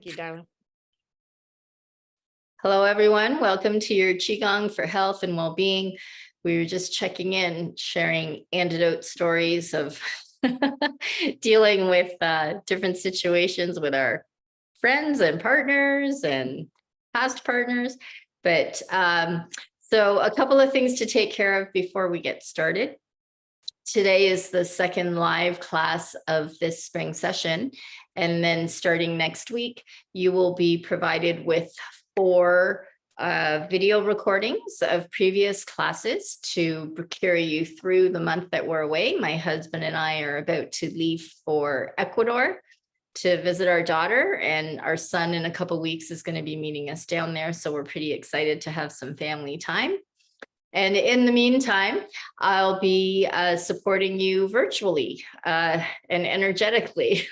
You, darling. Hello, everyone. Welcome to your Qigong for health and well-being. We were just checking in, sharing antidote stories of dealing with different situations with our friends and partners and past partners. But so a couple of things to take care of before we get started. Today is the second live class of this spring session. And then starting next week, you will be provided with 4 video recordings of previous classes to carry you through the month that we're away. My husband and I are about to leave for Ecuador to visit our daughter, and our son in a couple of weeks is going to be meeting us down there. So we're pretty excited to have some family time. And in the meantime, I'll be supporting you virtually and energetically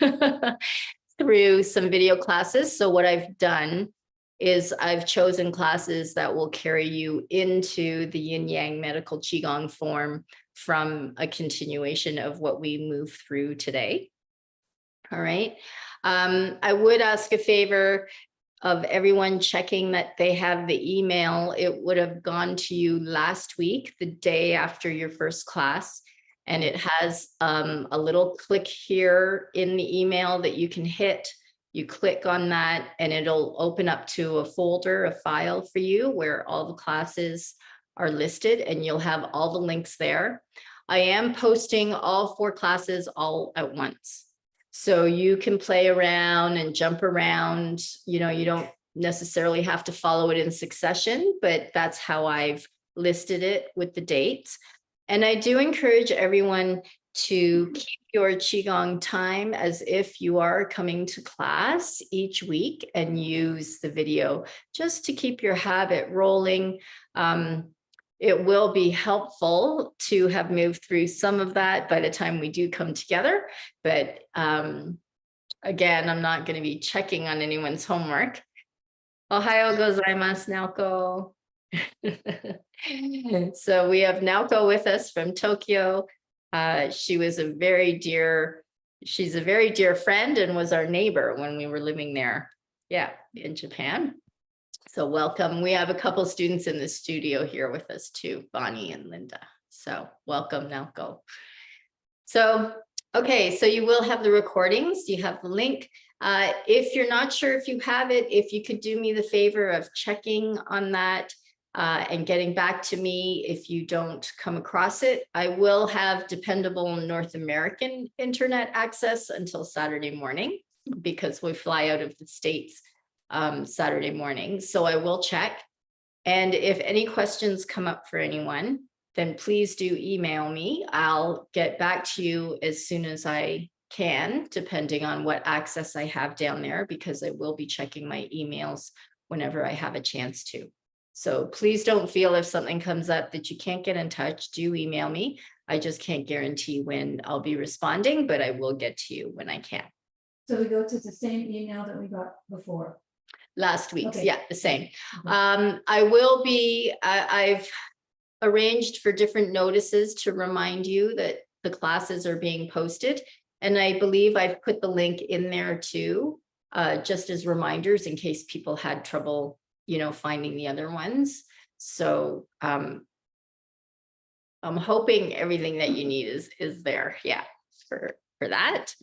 through some video classes. So what I've done is I've chosen classes that will carry you into the Yin Yang Medical Qigong form from a continuation of what we move through today. All right. I would ask a favor of everyone checking that they have the email. It would have gone to you last week, the day after your first class. And it has a little click here in the email that you can hit. You click on that and it'll open up to a folder, a file for you where all the classes are listed, and you'll have all the links there. I am posting all 4 classes all at once. So you can play around and jump around. You know, you don't necessarily have to follow it in succession, but that's how I've listed it with the dates. And I do encourage everyone to keep your Qigong time as if you are coming to class each week, and use the video just to keep your habit rolling. It will be helpful to have moved through some of that by the time we do come together. But again, I'm not going to be checking on anyone's homework. Ohayo gozaimasu, Naoko. So we have Naoko with us from Tokyo. She's a very dear friend and was our neighbor when we were living there. Yeah, in Japan. So welcome. We have a couple students in the studio here with us too, Bonnie and Linda. So welcome, Naoko. So, okay, so you will have the recordings. You have the link. If you're not sure if you have it, if you could do me the favor of checking on that and getting back to me if you don't come across it. I will have dependable North American internet access until Saturday morning, because we fly out of the States Saturday morning. So I will check. And if any questions come up for anyone, then please do email me. I'll get back to you as soon as I can, depending on what access I have down there, because I will be checking my emails whenever I have a chance to. So please don't feel if something comes up that you can't get in touch, do email me. I just can't guarantee when I'll be responding, but I will get to you when I can. So we go to the same email that we got before. Last week's, Okay. yeah, the same. I will be, I've arranged for different notices to remind you that the classes are being posted. And I believe I've put the link in there too, just as reminders in case people had trouble, you know, finding the other ones. So I'm hoping everything that you need is there, yeah, for that.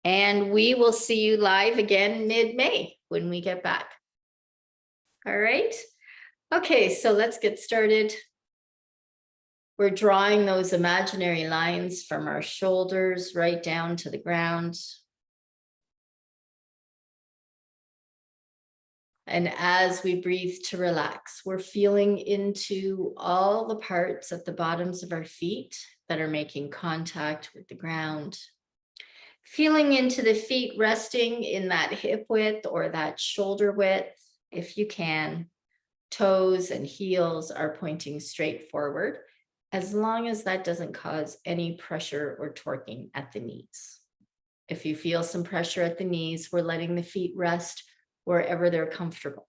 And we will see you live again mid-May when we get back. All right. Okay, so let's get started. We're drawing those imaginary lines from our shoulders right down to the ground. And as we breathe to relax, we're feeling into all the parts at the bottoms of our feet that are making contact with the ground. Feeling into the feet resting in that hip width or that shoulder width, if you can. Toes and heels are pointing straight forward, as long as that doesn't cause any pressure or torquing at the knees. If you feel some pressure at the knees, we're letting the feet rest wherever they're comfortable.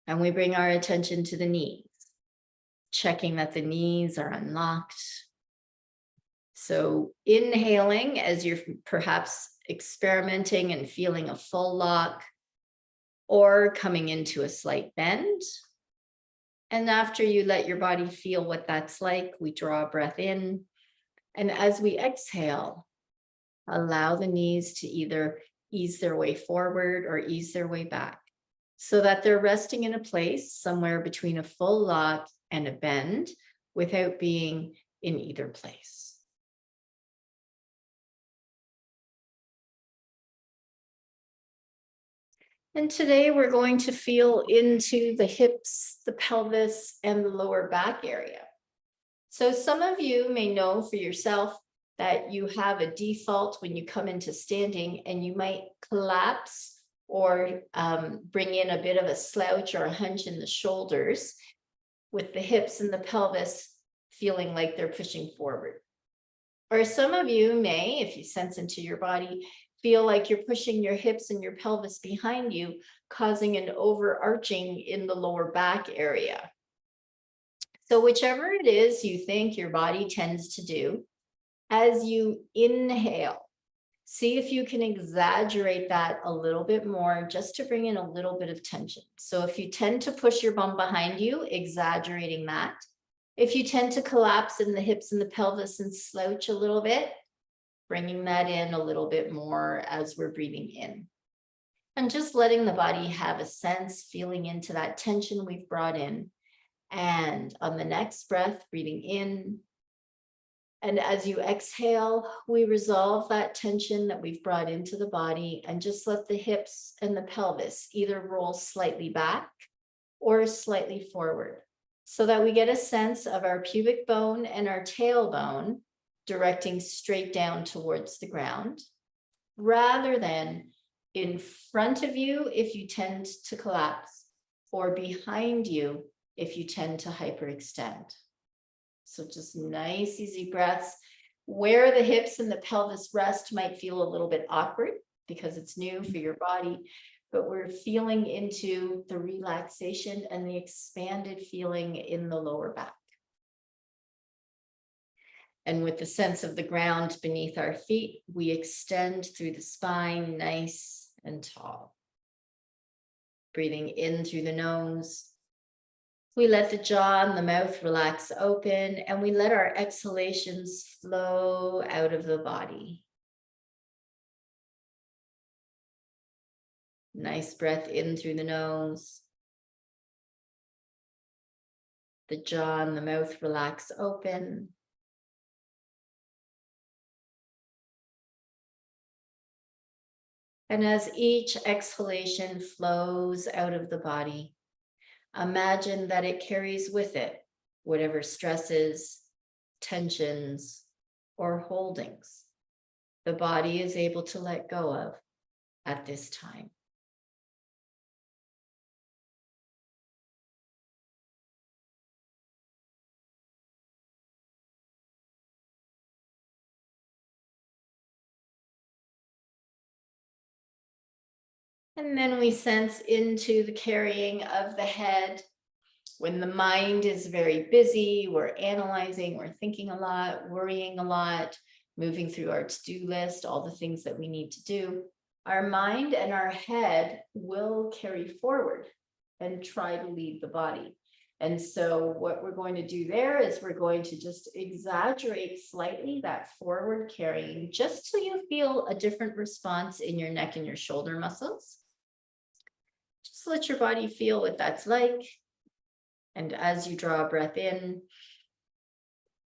And we bring our attention to the knees, checking that the knees are unlocked. So inhaling as you're perhaps experimenting and feeling a full lock or coming into a slight bend. And after you let your body feel what that's like, we draw a breath in. And as we exhale, allow the knees to either ease their way forward or ease their way back so that they're resting in a place somewhere between a full lock and a bend without being in either place. And today we're going to feel into the hips, the pelvis, and the lower back area. So some of you may know for yourself that you have a default when you come into standing, and you might collapse or bring in a bit of a slouch or a hunch in the shoulders with the hips and the pelvis feeling like they're pushing forward. Or some of you may, if you sense into your body, feel like you're pushing your hips and your pelvis behind you, causing an overarching in the lower back area. So whichever it is you think your body tends to do, as you inhale, see if you can exaggerate that a little bit more just to bring in a little bit of tension. So if you tend to push your bum behind you, exaggerating that. If you tend to collapse in the hips and the pelvis and slouch a little bit, bringing that in a little bit more as we're breathing in. And just letting the body have a sense, feeling into that tension we've brought in. And on the next breath, breathing in. And as you exhale, we resolve that tension that we've brought into the body and just let the hips and the pelvis either roll slightly back or slightly forward so that we get a sense of our pubic bone and our tailbone directing straight down towards the ground, rather than in front of you if you tend to collapse, or behind you if you tend to hyperextend. So just nice, easy breaths. Where the hips and the pelvis rest might feel a little bit awkward because it's new for your body, but we're feeling into the relaxation and the expanded feeling in the lower back. And with the sense of the ground beneath our feet, we extend through the spine, nice and tall. Breathing in through the nose. We let the jaw and the mouth relax open, and we let our exhalations flow out of the body. Nice breath in through the nose. The jaw and the mouth relax open. And as each exhalation flows out of the body, imagine that it carries with it whatever stresses, tensions, or holdings the body is able to let go of at this time. And then we sense into the carrying of the head. When the mind is very busy, we're analyzing, we're thinking a lot, worrying a lot, moving through our to-do list, all the things that we need to do. Our mind and our head will carry forward and try to lead the body. And so what we're going to do there is we're going to just exaggerate slightly that forward carrying, just so you feel a different response in your neck and your shoulder muscles. Just let your body feel what that's like. And as you draw a breath in,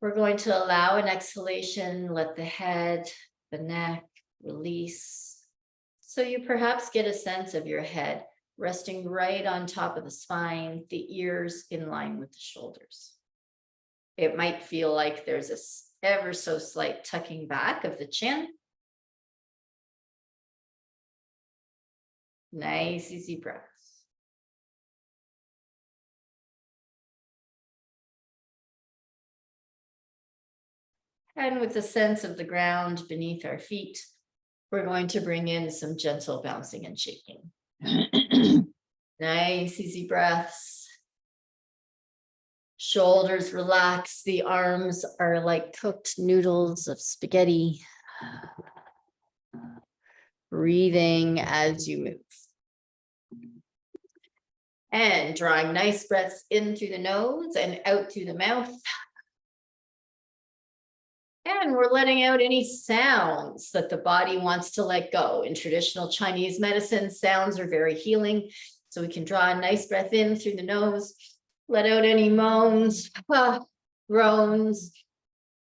we're going to allow an exhalation, let the head, the neck release. So you perhaps get a sense of your head resting right on top of the spine, the ears in line with the shoulders. It might feel like there's a ever so slight tucking back of the chin. Nice, easy breaths. And with the sense of the ground beneath our feet, we're going to bring in some gentle bouncing and shaking. Nice, easy breaths. Shoulders relax. The arms are like cooked noodles of spaghetti. breathing as you move. And drawing nice breaths in through the nose and out through the mouth. And we're letting out any sounds that the body wants to let go. In traditional Chinese medicine, sounds are very healing. So we can draw a nice breath in through the nose, let out any moans, groans,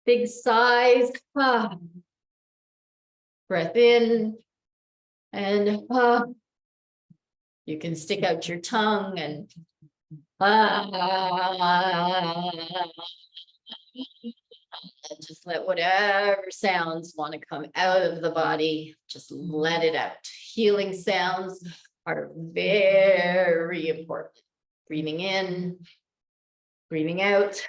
big sighs, breath in, and you can stick out your tongue and and just let whatever sounds want to come out of the body, just let it out. Healing sounds are very important. Breathing in, breathing out.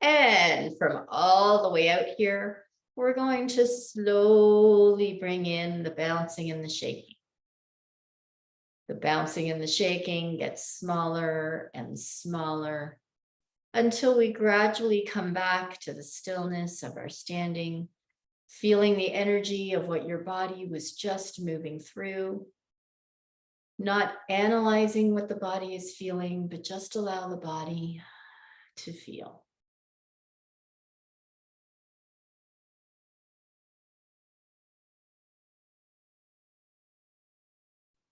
And from all the way out here, we're going to slowly bring in the bouncing and the shaking. The bouncing and the shaking gets smaller and smaller until we gradually come back to the stillness of our standing, feeling the energy of what your body was just moving through, not analyzing what the body is feeling, but just allow the body to feel.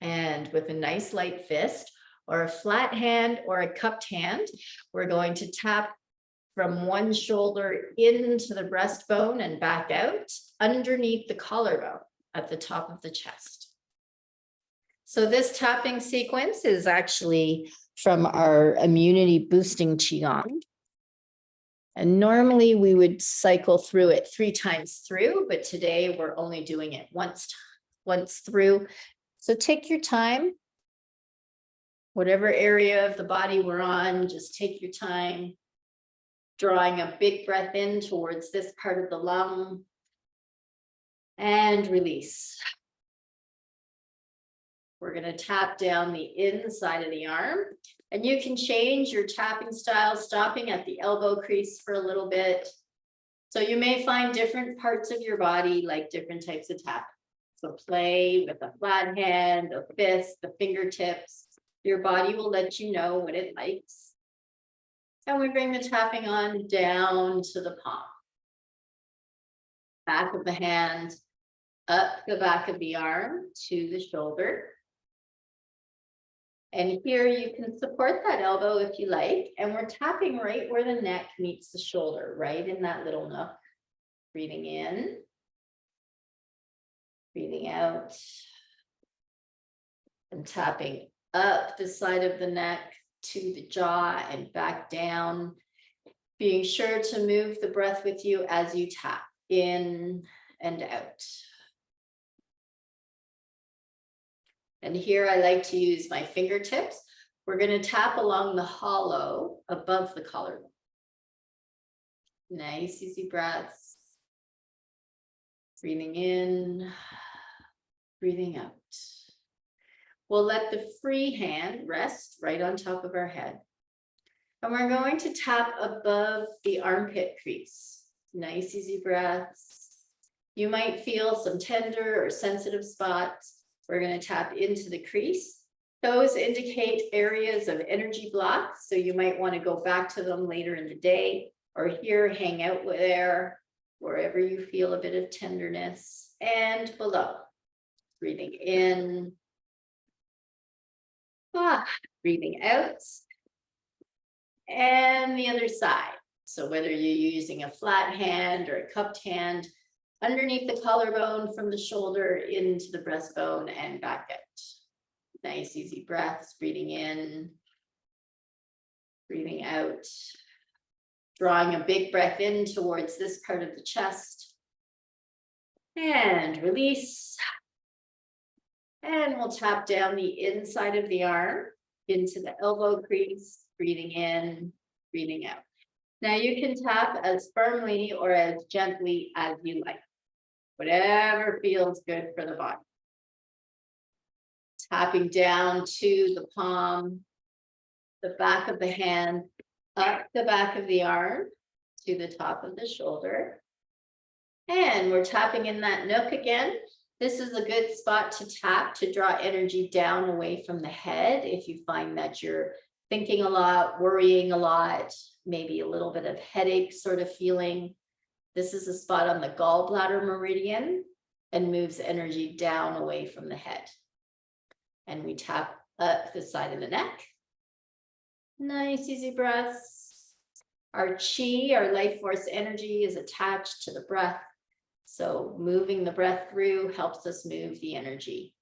And with a nice light fist or a flat hand or a cupped hand, we're going to tap from one shoulder into the breastbone and back out underneath the collarbone at the top of the chest. So this tapping sequence is actually from our immunity boosting Qigong. And normally we would cycle through it 3 times through, but today we're only doing it once through. So take your time, whatever area of the body we're on, just take your time, drawing a big breath in towards this part of the lung and release. We're going to tap down the inside of the arm, and you can change your tapping style, stopping at the elbow crease for a little bit. So you may find different parts of your body like different types of tapping. So play with a flat hand, a fist, the fingertips. Your body will let you know what it likes. And we bring the tapping on down to the palm. Back of the hand, up the back of the arm to the shoulder. And here you can support that elbow if you like. And we're tapping right where the neck meets the shoulder, right in that little nook. Breathing in. Breathing out. And tapping up the side of the neck to the jaw and back down. Being sure to move the breath with you as you tap in and out. And here I like to use my fingertips. We're going to tap along the hollow above the collarbone. Nice, easy breaths. Breathing in, breathing out. We'll let the free hand rest right on top of our head. And we're going to tap above the armpit crease. Nice, easy breaths. You might feel some tender or sensitive spots. We're going to tap into the crease. Those indicate areas of energy blocks. So you might want to go back to them later in the day or here, hang out there, wherever you feel a bit of tenderness. And below, breathing in. Breathing out. And the other side. So whether you're using a flat hand or a cupped hand, underneath the collarbone from the shoulder into the breastbone and back out. Nice, easy breaths, breathing in, breathing out. Drawing a big breath in towards this part of the chest. And release. And we'll tap down the inside of the arm into the elbow crease, breathing in, breathing out. Now you can tap as firmly or as gently as you like, whatever feels good for the body. Tapping down to the palm, the back of the hand, up the back of the arm to the top of the shoulder. And we're tapping in that nook again. This is a good spot to tap to draw energy down away from the head. If you find that you're thinking a lot, worrying a lot, maybe a little bit of headache sort of feeling, this is a spot on the gallbladder meridian and moves energy down away from the head. And we tap up the side of the neck. Nice, easy breaths. Our chi, our life force energy, is attached to the breath. So moving the breath through helps us move the energy.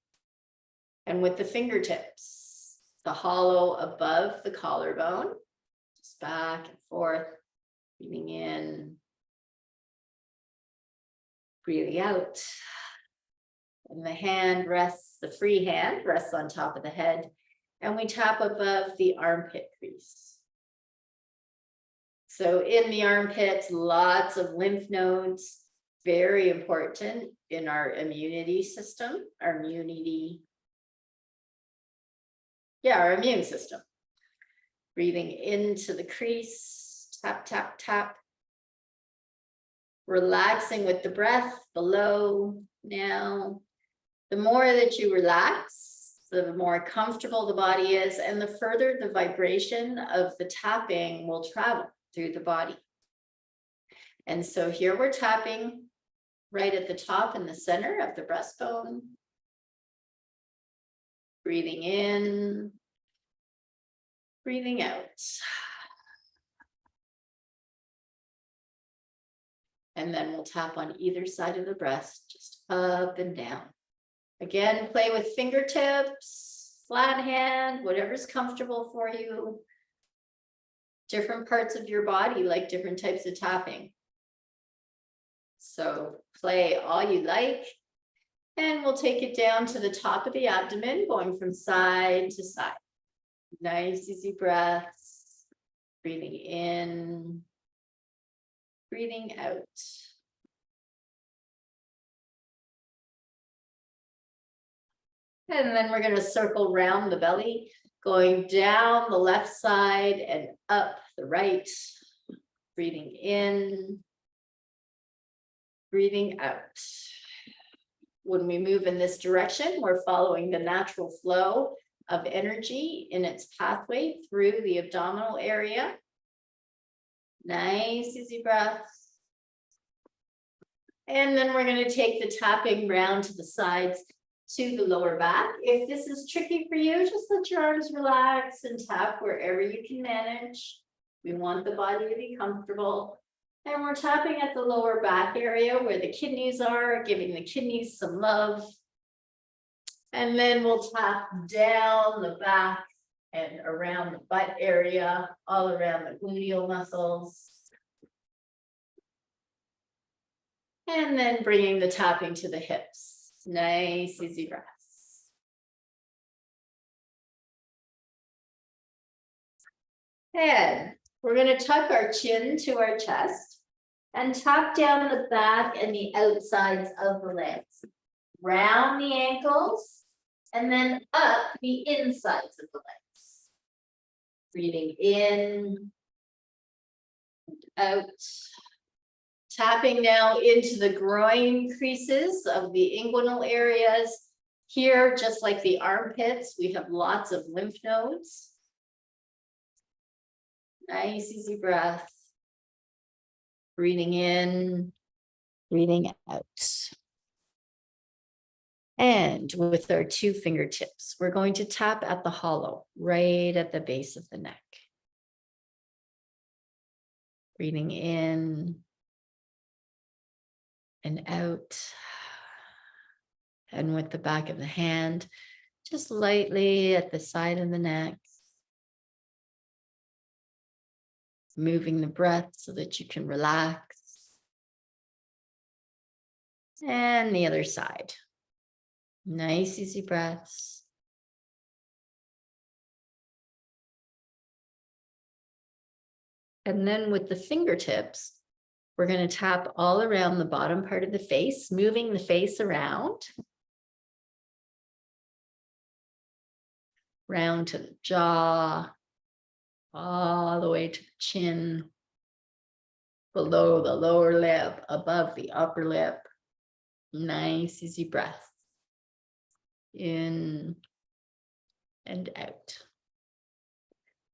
And with the fingertips, the hollow above the collarbone, just back and forth, breathing in, breathing out. And the hand rests, the free hand rests on top of the head, and we tap above the armpit crease. So in the armpits, lots of lymph nodes, very important in our immunity system, our immune system. Breathing into the crease, tap, tap, tap. Relaxing with the breath below now. The more that you relax, the more comfortable the body is, and the further the vibration of the tapping will travel through the body. And so here we're tapping right at the top in the center of the breastbone. Breathing in, breathing out. And then we'll tap on either side of the breast, just up and down. Again, play with fingertips, flat hand, whatever's comfortable for you. Different parts of your body like different types of tapping. So play all you like. And we'll take it down to the top of the abdomen, going from side to side. Nice, easy breaths. Breathing in, breathing out. And then we're going to circle round the belly, going down the left side and up the right. Breathing in, breathing out. When we move in this direction, we're following the natural flow of energy in its pathway through the abdominal area. Nice, easy breaths. And then we're going to take the tapping round to the sides to the lower back. If this is tricky for you, just let your arms relax and tap wherever you can manage. We want the body to be comfortable. And we're tapping at the lower back area where the kidneys are, giving the kidneys some love. And then we'll tap down the back and around the butt area, all around the gluteal muscles. And then bringing the tapping to the hips. Nice, easy breaths. And we're going to tuck our chin to our chest and tap down the back and the outsides of the legs. Round the ankles and then up the insides of the legs. Breathing in and out. Tapping now into the groin creases of the inguinal areas. Here, just like the armpits, we have lots of lymph nodes. Nice, easy breath. Breathing in, breathing out. And with our two fingertips, we're going to tap at the hollow, right at the base of the neck. Breathing in and out. And with the back of the hand, just lightly at the side of the neck. Moving the breath so that you can relax. And the other side. Nice, easy breaths. And then with the fingertips, we're going to tap all around the bottom part of the face, moving the face around. Round to the jaw, all the way to the chin. below the lower lip, above the upper lip. Nice, easy breath. In and out.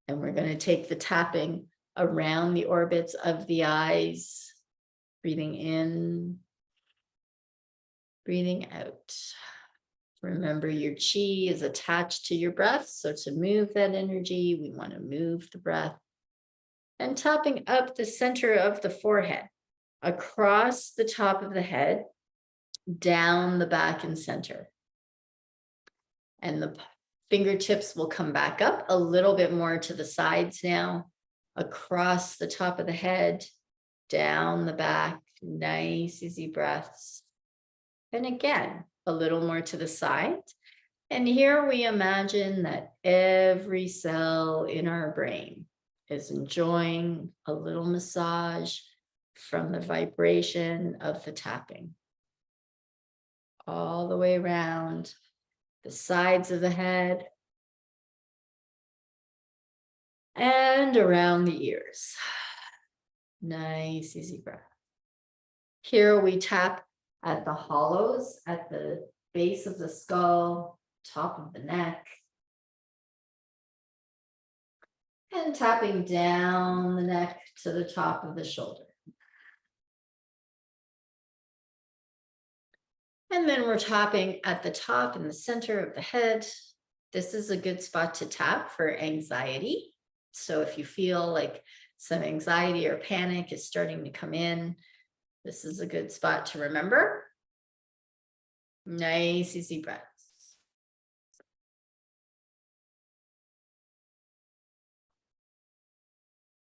And we're going to take the tapping around the orbits of the eyes, breathing in, breathing out. Remember, your chi is attached to your breath. So to move that energy, we want to move the breath. And tapping up the center of the forehead, across the top of the head, down the back and center. And the fingertips will come back up a little bit more to the sides now, across the top of the head, down the back. Nice, easy breaths. And again, a little more to the side. And here we imagine that every cell in our brain is enjoying a little massage from the vibration of the tapping. All the way around the sides of the head and around the ears. Nice, easy breath. Here we tap at the hollows, at the base of the skull, top of the neck. And tapping down the neck to the top of the shoulder. And then we're tapping at the top and the center of the head. This is a good spot to tap for anxiety. So if you feel like some anxiety or panic is starting to come in, this is a good spot to remember. Nice, easy breaths.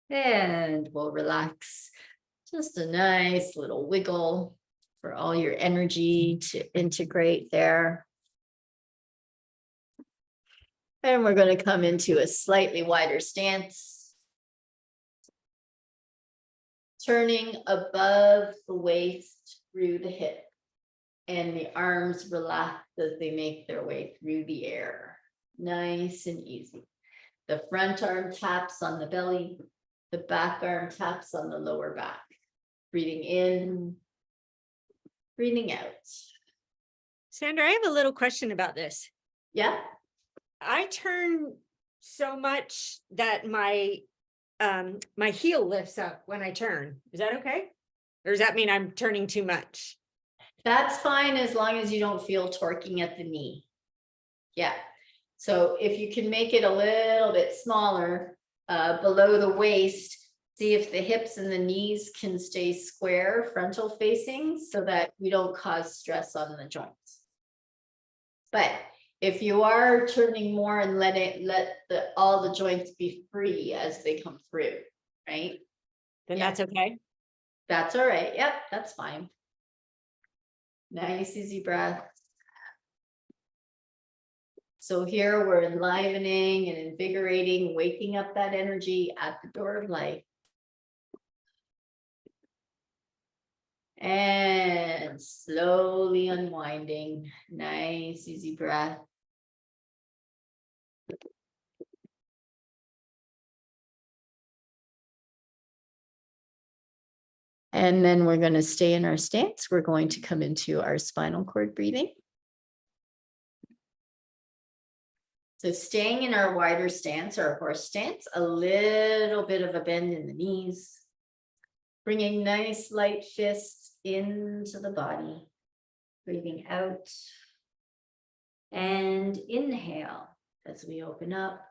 And we'll relax. Just a nice little wiggle for all your energy to integrate there. And we're going to come into a slightly wider stance. Turning above the waist through the hip. And the arms relax as they make their way through the air. Nice and easy. The front arm taps on the belly. The back arm taps on the lower back. Breathing in, breathing out. Sandra, I have a little question about this. Yeah. I turn so much that my my heel lifts up when I turn. Is that okay? Or does that mean I'm turning too much? That's fine as long as you don't feel torquing at the knee. Yeah. So if you can make it a little bit smaller below the waist, see if the hips and the knees can stay square, frontal facing, so that we don't cause stress on the joints. But if you are turning more and let all the joints be free as they come through, right? Then Yeah. that's okay. That's all right. Yep, that's fine. Nice, easy breath. So here we're enlivening and invigorating, waking up that energy at the door of life. And slowly unwinding. Nice, easy breath. And then we're going to stay in our stance. We're going to come into our spinal cord breathing. So staying in our wider stance, our horse stance, a little bit of a bend in the knees. Bringing nice light fists into the body. Breathing out. And inhale as we open up.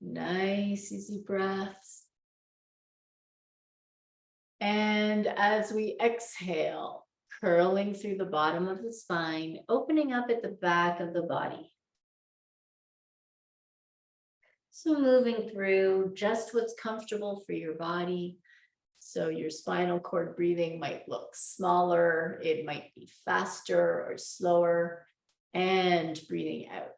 Nice, easy breaths. And as we exhale, curling through the bottom of the spine, opening up at the back of the body. So moving through just what's comfortable for your body. So your spinal cord breathing might look smaller, it might be faster or slower, and breathing out.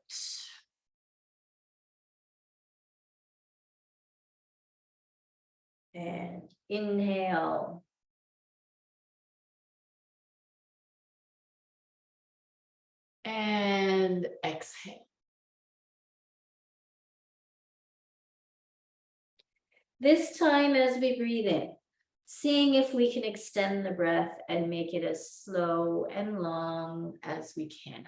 And inhale. And exhale. This time as we breathe in, seeing if we can extend the breath and make it as slow and long as we can.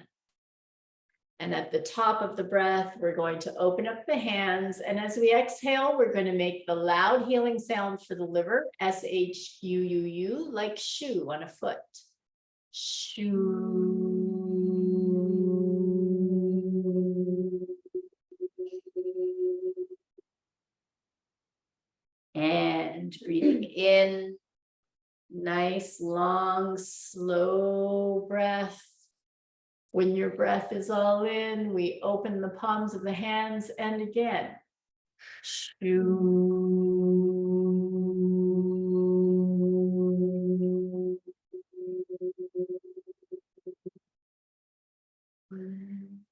And at the top of the breath, we're going to open up the hands. And as we exhale, we're going to make the loud healing sound for the liver, S-H-U-U-U, like shoe on a foot. Shoo. And breathing in, nice, long, slow breath. When your breath is all in, we open the palms of the hands and again. Shoo.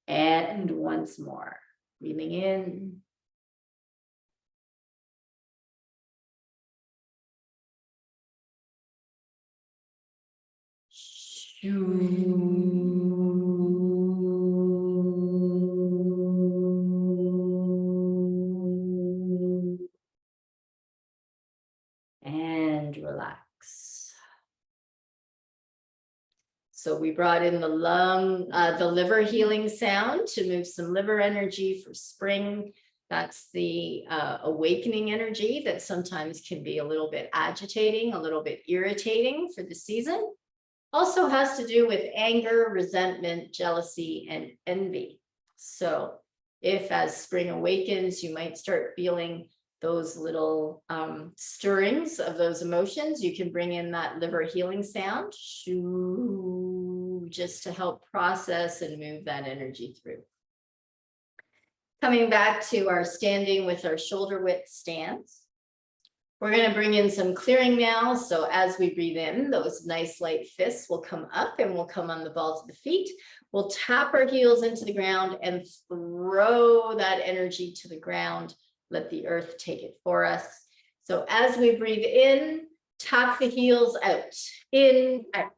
And once more, breathing in. And relax. So we brought in the liver healing sound to move some liver energy for spring. That's the awakening energy that sometimes can be a little bit agitating, a little bit irritating for the season. Also has to do with anger, resentment, jealousy, and envy. So if as spring awakens, you might start feeling those little stirrings of those emotions, you can bring in that liver healing sound, shoo, just to help process and move that energy through. Coming back to our standing with our shoulder width stance. We're going to bring in some clearing now. So as we breathe in, those nice light fists will come up and will come on the balls of the feet. We'll tap our heels into the ground and throw that energy to the ground. Let the earth take it for us. So as we breathe in, tap the heels out, in, out.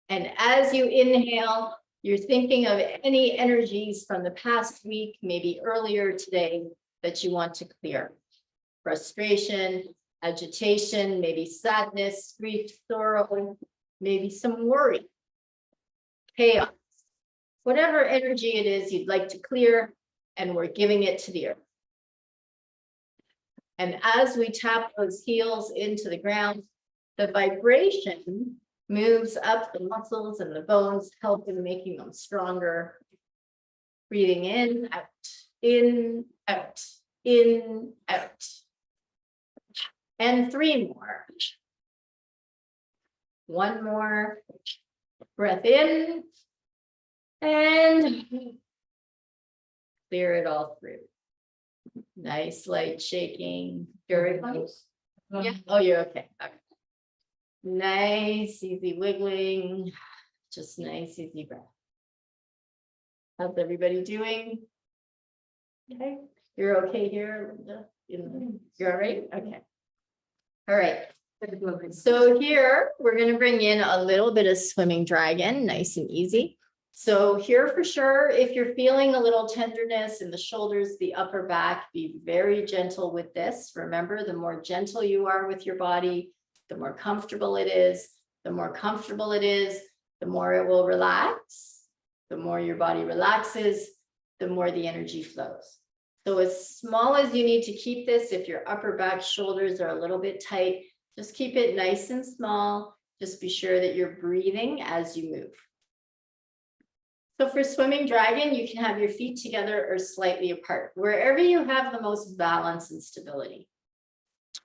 And as you inhale, you're thinking of any energies from the past week, maybe earlier today, that you want to clear. Frustration, agitation, maybe sadness, grief, sorrow, maybe some worry, chaos, whatever energy it is you'd like to clear, and we're giving it to the earth. And as we tap those heels into the ground, the vibration moves up the muscles and the bones, helping making them stronger. Breathing in, out, in, out, in, out. And 3 more. 1 more. Breath in. And clear it all through. Nice light shaking. Very close. Yeah. Oh, you're okay. Okay. Nice, easy wiggling, just nice, easy breath. How's everybody doing? Okay, you're okay here, Linda? You're all right? Okay. All right. So here, we're going to bring in a little bit of swimming dragon, nice and easy. So here for sure, if you're feeling a little tenderness in the shoulders, the upper back, be very gentle with this. Remember, the more gentle you are with your body, the more comfortable it is. The more comfortable it is, the more it will relax. The more your body relaxes, the more the energy flows. So as small as you need to keep this, if your upper back shoulders are a little bit tight, just keep it nice and small. Just be sure that you're breathing as you move. So for swimming dragon, you can have your feet together or slightly apart, wherever you have the most balance and stability.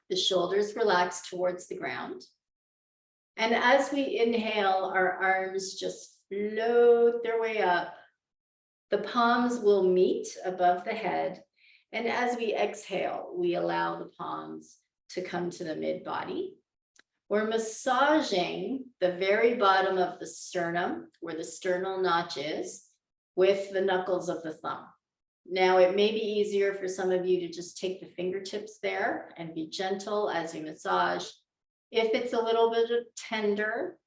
The shoulders relax towards the ground. And as we inhale, our arms just float their way up. The palms will meet above the head. And as we exhale, we allow the palms to come to the mid-body. We're massaging the very bottom of the sternum, where the sternal notch is, with the knuckles of the thumb. Now, it may be easier for some of you to just take the fingertips there and be gentle as you massage. If it's a little bit tender,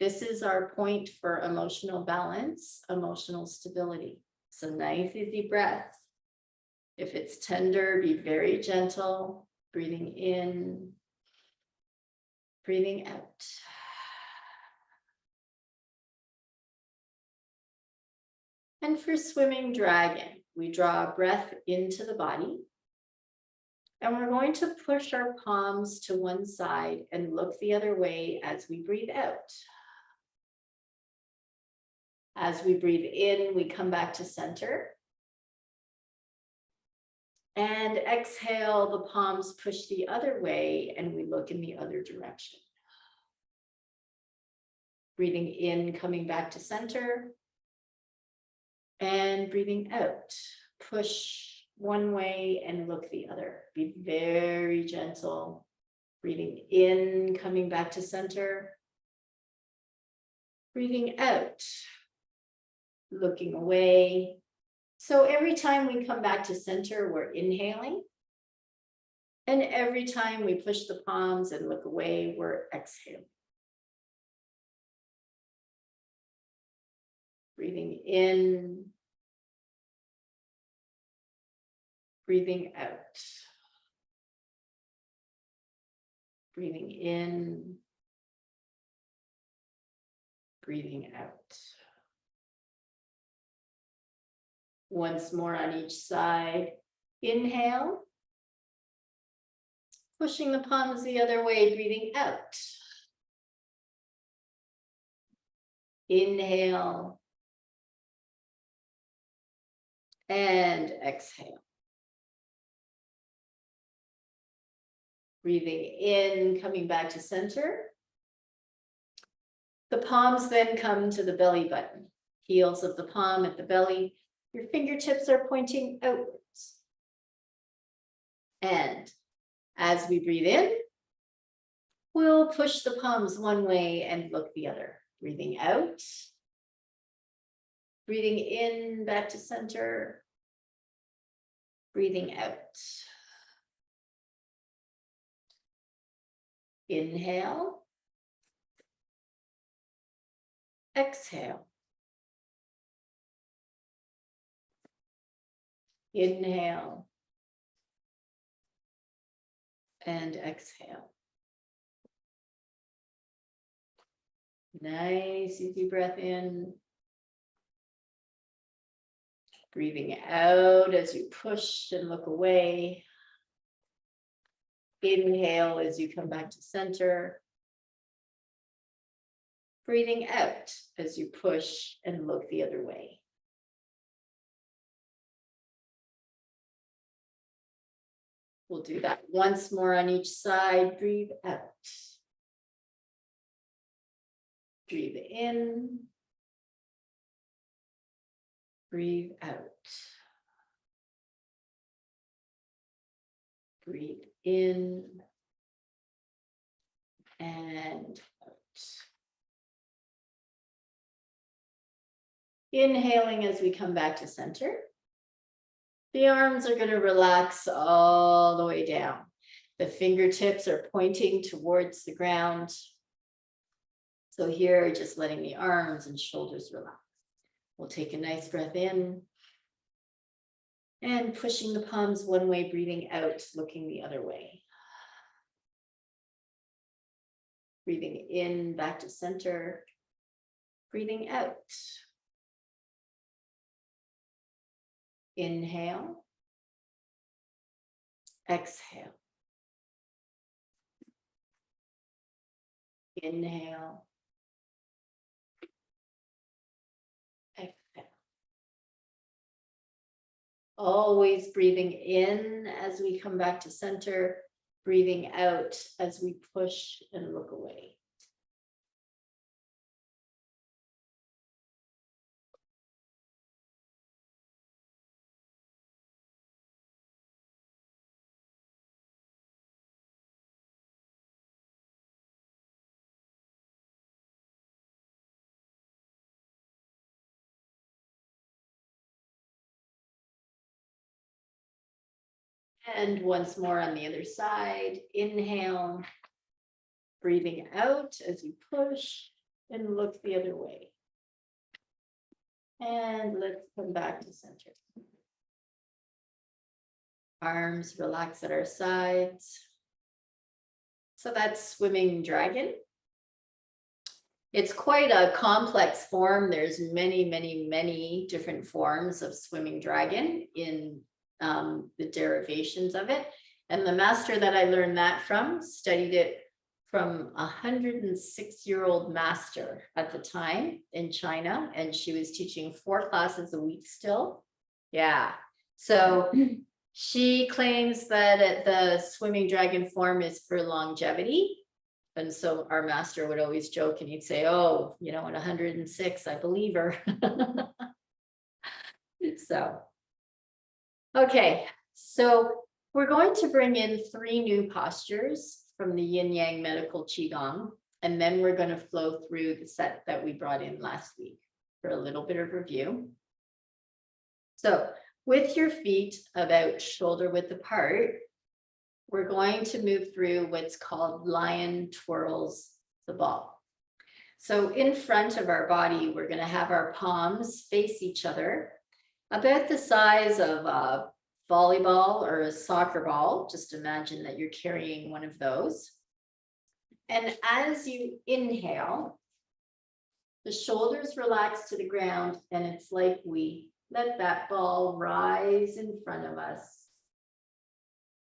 this is our point for emotional balance, emotional stability. So nice, easy breath. If it's tender, be very gentle, breathing in, breathing out. And for swimming dragon, we draw a breath into the body. And we're going to push our palms to one side and look the other way as we breathe out. As we breathe in, we come back to center. And exhale, the palms push the other way and we look in the other direction. Breathing in, coming back to center. And breathing out, push one way and look the other. Be very gentle. Breathing in, coming back to center. Breathing out, looking away. So every time we come back to center, we're inhaling. And every time we push the palms and look away, we're exhaling. Breathing in. Breathing out. Breathing in. Breathing out. Once more on each side. Inhale. Pushing the palms the other way, breathing out. Inhale. And exhale. Breathing in, coming back to center. The palms then come to the belly button. Heels of the palm at the belly. Your fingertips are pointing outwards. And as we breathe in, we'll push the palms one way and look the other. Breathing out. Breathing in, back to center. Breathing out. Inhale. Exhale. Inhale. And exhale. Nice, easy breath in. Breathing out as you push and look away. Inhale as you come back to center. Breathing out as you push and look the other way. We'll do that once more on each side. Breathe out. Breathe in. Breathe out. Breathe in and out. Inhaling as we come back to center. The arms are going to relax all the way down. The fingertips are pointing towards the ground. So here, just letting the arms and shoulders relax. We'll take a nice breath in. And pushing the palms one way, breathing out, looking the other way. Breathing in, back to center. Breathing out. Inhale. Exhale. Inhale. Exhale. Always breathing in as we come back to center, breathing out as we push and look away. And once more on the other side, inhale, breathing out as you push and look the other way. And let's come back to center. Arms relax at our sides. So that's swimming dragon. It's quite a complex form. There's many, many, many different forms of swimming dragon in the derivations of it. And the master that I learned that from studied it from a 106-year-old master at the time in China. And she was teaching 4 classes a week still. Yeah. So she claims that the swimming dragon form is for longevity. And so our master would always joke and he'd say, oh, you know, at 106, I believe her. So, okay, so we're going to bring in 3 new postures from the Yin Yang Medical Qigong, and then we're going to flow through the set that we brought in last week for a little bit of review. So with your feet about shoulder width apart, we're going to move through what's called lion twirls the ball. So in front of our body, we're going to have our palms face each other about the size of a volleyball or a soccer ball. Just imagine that you're carrying one of those. And as you inhale, the shoulders relax to the ground, and it's like we let that ball rise in front of us.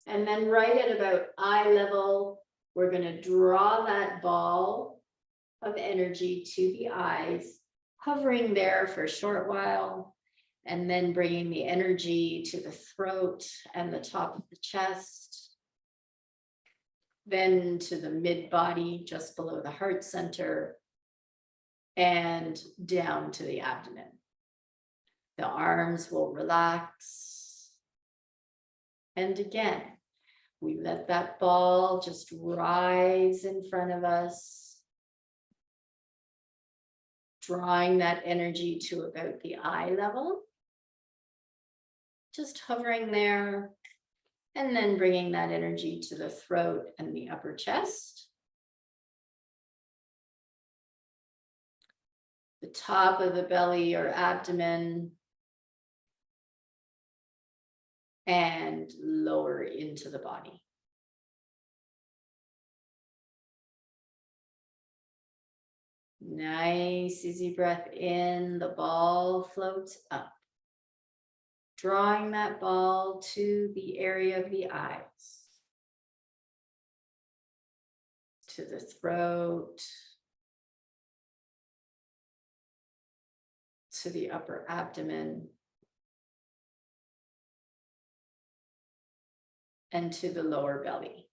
And then right at about eye level, we're going to draw that ball of energy to the eyes, hovering there for a short while, and then bringing the energy to the throat and the top of the chest, then to the mid body just below the heart center, and down to the abdomen. The arms will relax. And again, we let that ball just rise in front of us, drawing that energy to about the eye level, just hovering there, and then bringing that energy to the throat and the upper chest. The top of the belly or abdomen, and lower into the body. Nice, easy breath in, the ball floats up, drawing that ball to the area of the eyes, to the throat, to the upper abdomen, and to the lower belly.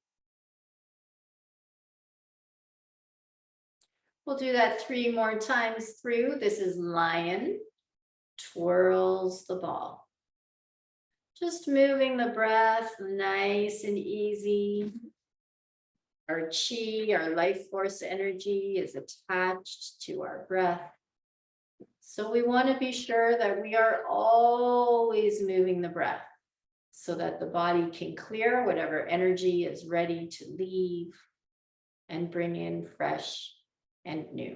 We'll do that 3 more times through. This is lion, twirls the ball. Just moving the breath nice and easy. Our chi, our life force energy is attached to our breath. So we want to be sure that we are always moving the breath so that the body can clear whatever energy is ready to leave and bring in fresh and new.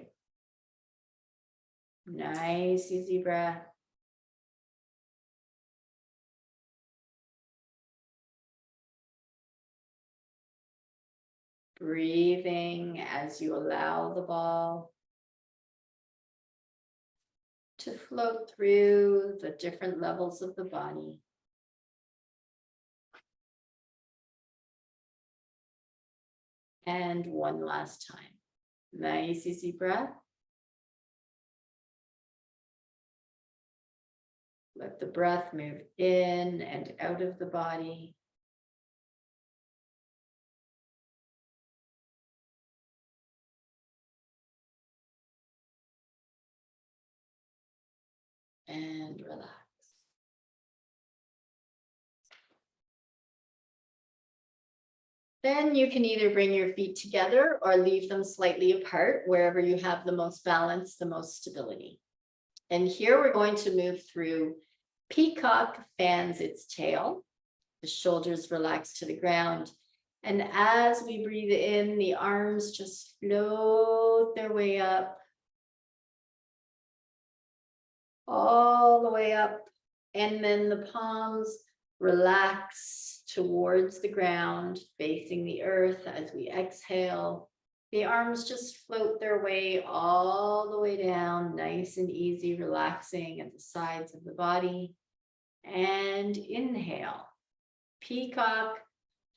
Nice, easy breath. Breathing as you allow the ball to float through the different levels of the body. And one last time. Nice, easy breath. Let the breath move in and out of the body. And relax. Then you can either bring your feet together or leave them slightly apart, wherever you have the most balance, the most stability. And here we're going to move through peacock fans its tail. The shoulders relax to the ground. And as we breathe in, the arms just float their way up, all the way up. And then the palms Relax towards the ground, facing the earth as we exhale. The arms just float their way all the way down, nice and easy, relaxing at the sides of the body. And inhale. Peacock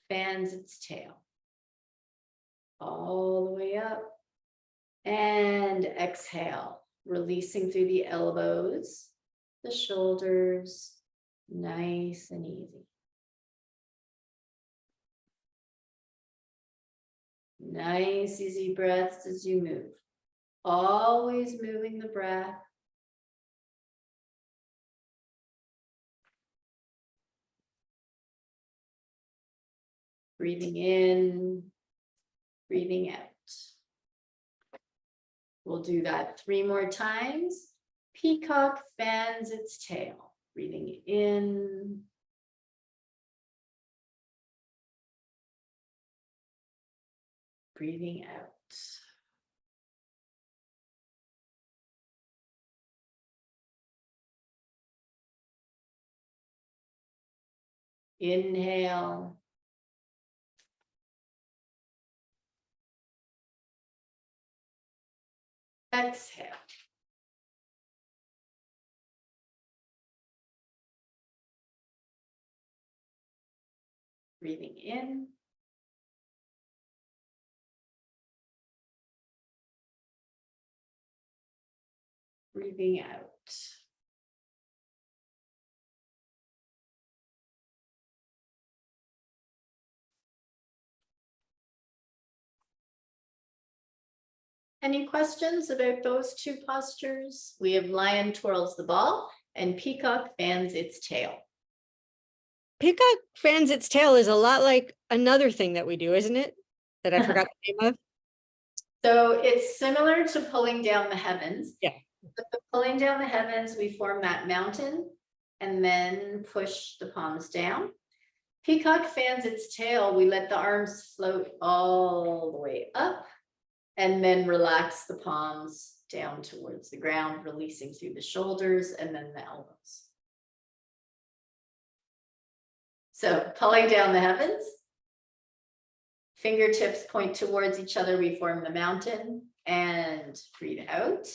fans its tail all the way up. And exhale, releasing through the elbows, the shoulders, nice and easy. Nice, easy breaths as you move. Always moving the breath. Breathing in, breathing out. We'll do that 3 more times. Peacock fans its tail. Breathing in. Breathing out. Inhale. Exhale. Breathing in. Breathing out. Any questions about those 2 postures? We have lion twirls the ball and peacock fans its tail. Peacock fans its tail is a lot like another thing that we do, isn't it? That I forgot the name of. So it's similar to pulling down the heavens. Yeah. But the pulling down the heavens, we form that mountain and then push the palms down. Peacock fans its tail. We let the arms float all the way up and then relax the palms down towards the ground, releasing through the shoulders and then the elbows. So pulling down the heavens, fingertips point towards each other, we form the mountain, and breathe out.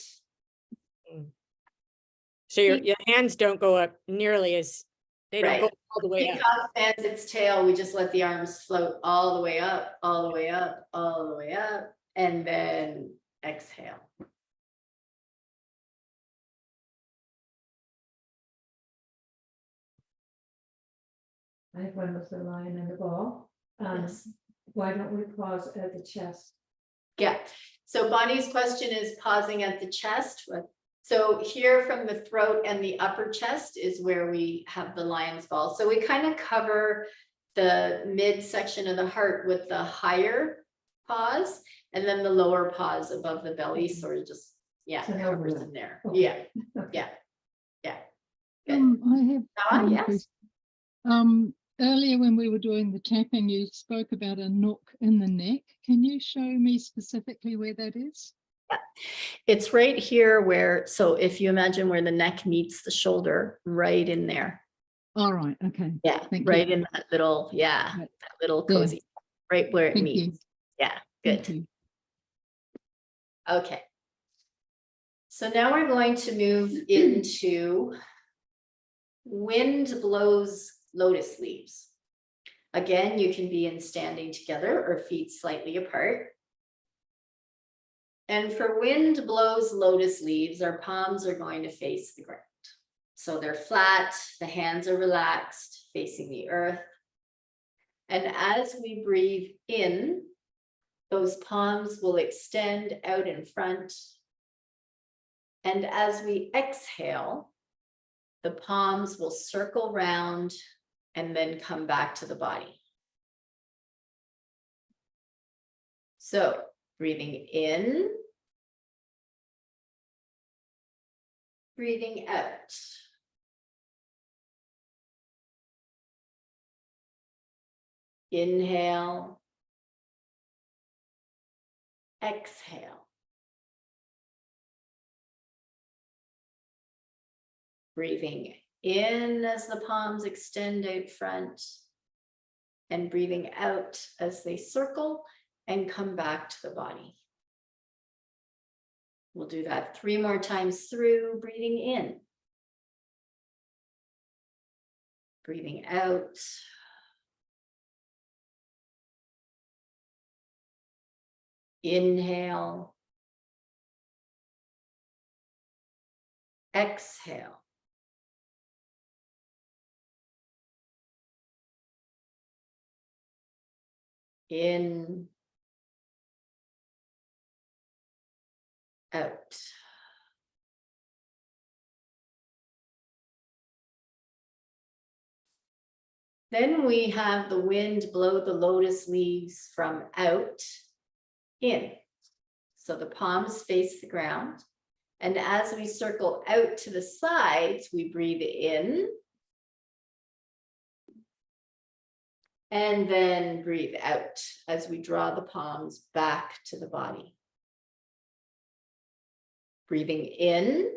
So your hands don't go up nearly as, they don't go Right. all the way up. Peacock fans its tail, we just let the arms float all the way up, all the way up, all the way up, and then exhale. I think one was the lion and the ball. Yes. Why don't we pause at the chest? Yeah, so Bonnie's question is pausing at the chest. So here from the throat and the upper chest is where we have the lion's ball. So we kind of cover the midsection of the heart with the higher pause and then the lower pause above the belly sort of just, yeah, So no covers room. in there. Okay. Yeah, Okay. yeah, yeah. Good. I have Ah, one yes. question. Earlier when we were doing the tapping, you spoke about a nook in the neck. Can you show me specifically where that is? It's right here where, so if you imagine where the neck meets the shoulder, right in there. All right, okay. Yeah, Thank right you. in that little, yeah, Right. that little There. cozy, right where it Thank you. meets. Yeah, Thank good. you. Okay. So now we're going to move into wind blows lotus leaves. Again, you can be in standing together or feet slightly apart. And for wind blows lotus leaves, our palms are going to face the ground. So they're flat, the hands are relaxed, facing the earth. And as we breathe in, those palms will extend out in front. And as we exhale, the palms will circle round and then come back to the body. So breathing in, breathing out. Inhale, exhale. Breathing in as the palms extend out front, and breathing out as they circle and come back to the body. We'll do that 3 more times through, breathing in, breathing out. Inhale, exhale. In, out. Then we have the wind blow the lotus leaves from out in. So the palms face the ground. And as we circle out to the sides, we breathe in. And then breathe out as we draw the palms back to the body. Breathing in.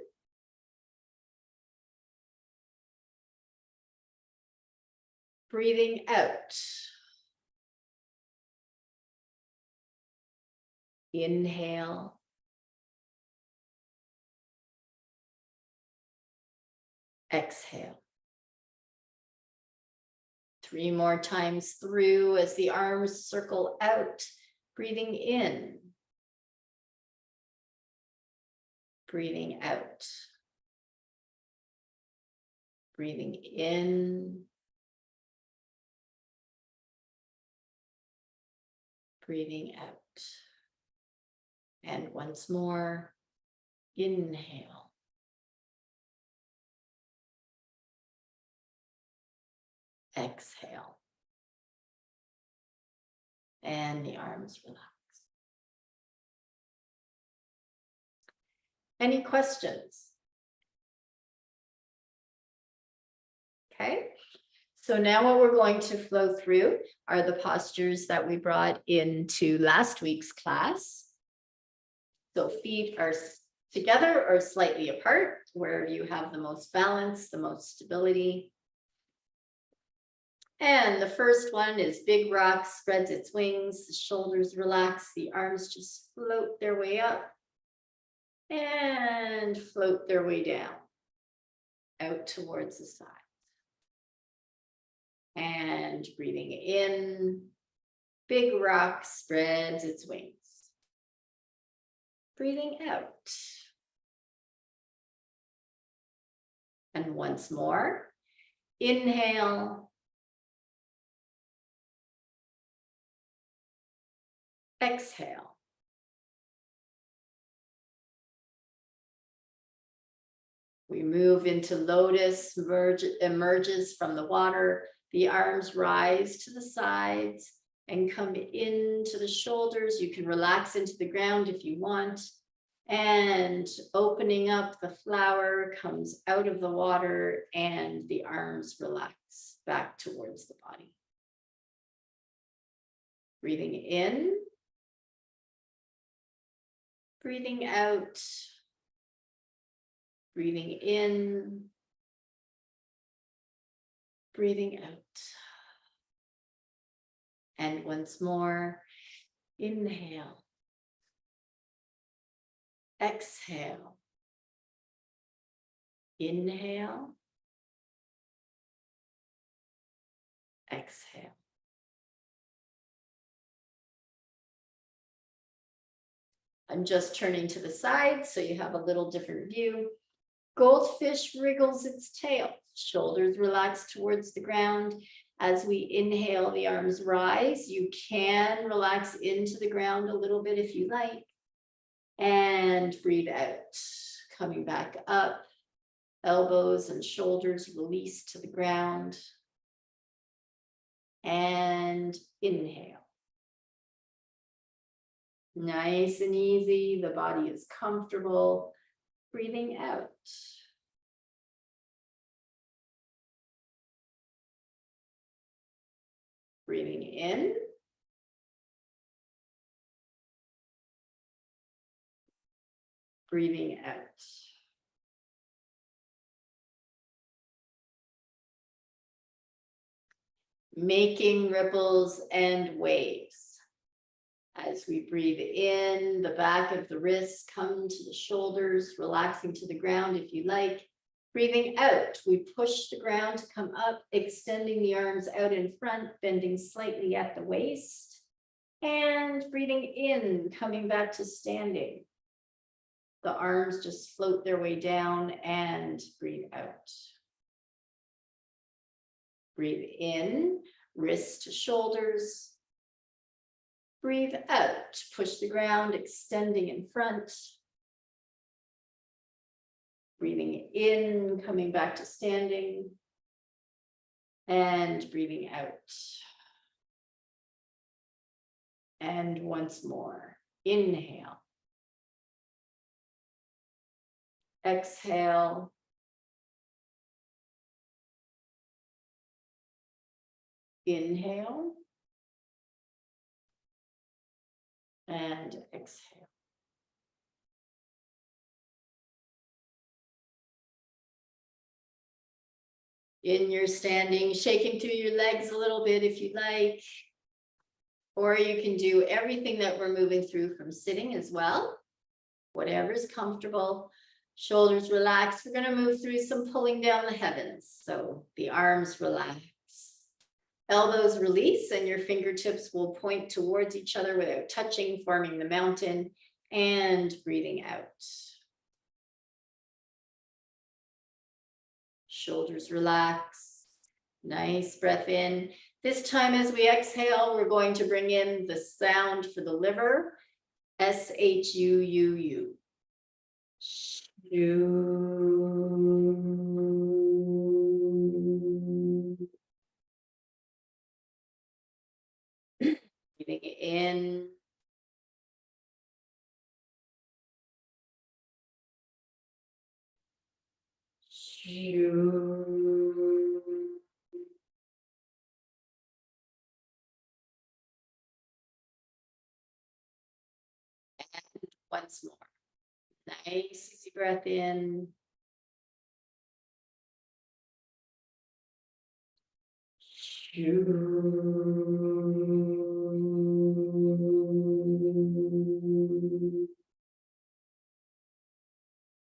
Breathing out. Inhale. Exhale. 3 more times through as the arms circle out, breathing in. Breathing out. Breathing in. Breathing out. And once more, inhale. Exhale. And the arms relax. Any questions? Okay, so now what we're going to flow through are the postures that we brought into last week's class. So feet are together or slightly apart, where you have the most balance, the most stability. And the first one is big rock spreads its wings, the shoulders relax, the arms just float their way up and float their way down, out towards the side. And breathing in, big rock spreads its wings. Breathing out. And once more, inhale. Exhale. We move into lotus, emerges from the water. The arms rise to the sides and come into the shoulders. You can relax into the ground if you want. And opening up, the flower comes out of the water and the arms relax back towards the body. Breathing in. Breathing out. Breathing in. Breathing out. And once more, inhale. Exhale. Inhale. Exhale. I'm just turning to the side so you have a little different view. Goldfish wriggles its tail. Shoulders relax towards the ground. As we inhale, the arms rise. You can relax into the ground a little bit if you like. And breathe out, coming back up. Elbows and shoulders release to the ground. And inhale. Nice and easy. The body is comfortable. Breathing out. Breathing in. Breathing out. making ripples and waves. As we breathe in, the back of the wrists come to the shoulders, relaxing to the ground if you like. Breathing out, we push the ground to come up, extending the arms out in front, bending slightly at the waist. And breathing in, coming back to standing. The arms just float their way down and breathe out. Breathe in, wrist to shoulders. Breathe out, push the ground, extending in front. Breathing in, coming back to standing. And breathing out. And once more, inhale. Exhale. Inhale. And exhale. In your standing, shaking through your legs a little bit if you'd like. Or you can do everything that we're moving through from sitting as well. Whatever's comfortable. Shoulders relax. We're going to move through some pulling down the heavens. So the arms relax. Elbows release and your fingertips will point towards each other without touching, forming the mountain, and breathing out. Shoulders relax. Nice breath in. This time as we exhale, we're going to bring in the sound for the liver. S-H-U-U-U. Breathing in. And once more. Nice, easy breath in.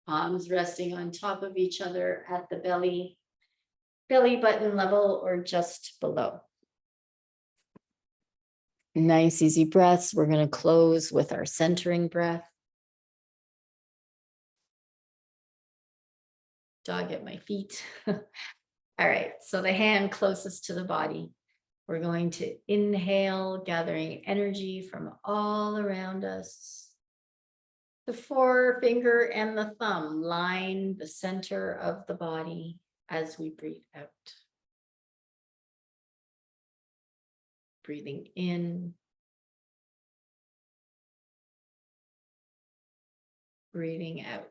Palms resting on top of each other at the belly button level or just below. Nice, easy breaths. We're going to close with our centering breath. Dog at my feet. All right, so the hand closest to the body. We're going to inhale, gathering energy from all around us. The forefinger and the thumb line the center of the body as we breathe out. Breathing in. Breathing out.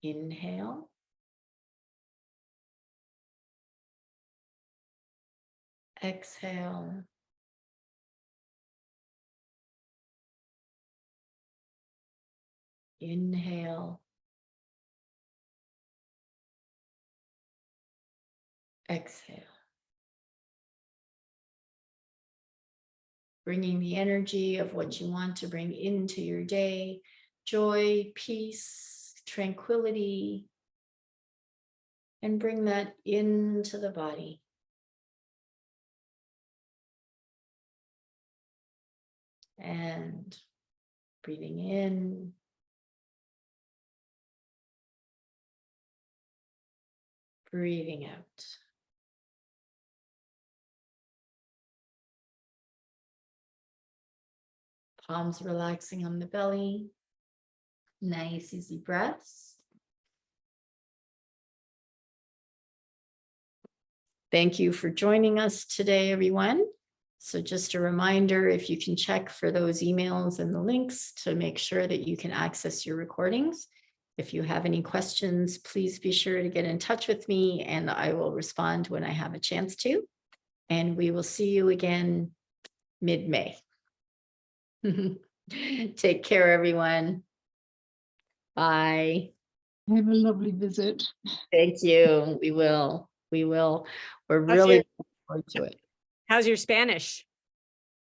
Inhale. Exhale. Inhale. Exhale. Bringing the energy of what you want to bring into your day, joy, peace, tranquility, and bring that into the body. And breathing in. Breathing out. Palms relaxing on the belly. Nice, easy breaths. Thank you for joining us today, everyone. So just a reminder, if you can check for those emails and the links to make sure that you can access your recordings. If you have any questions, please be sure to get in touch with me and I will respond when I have a chance to. And we will see you again mid-May. Take care, everyone. Bye. Have a lovely visit. Thank you. We will. We're How's really your- looking forward to it. How's your Spanish?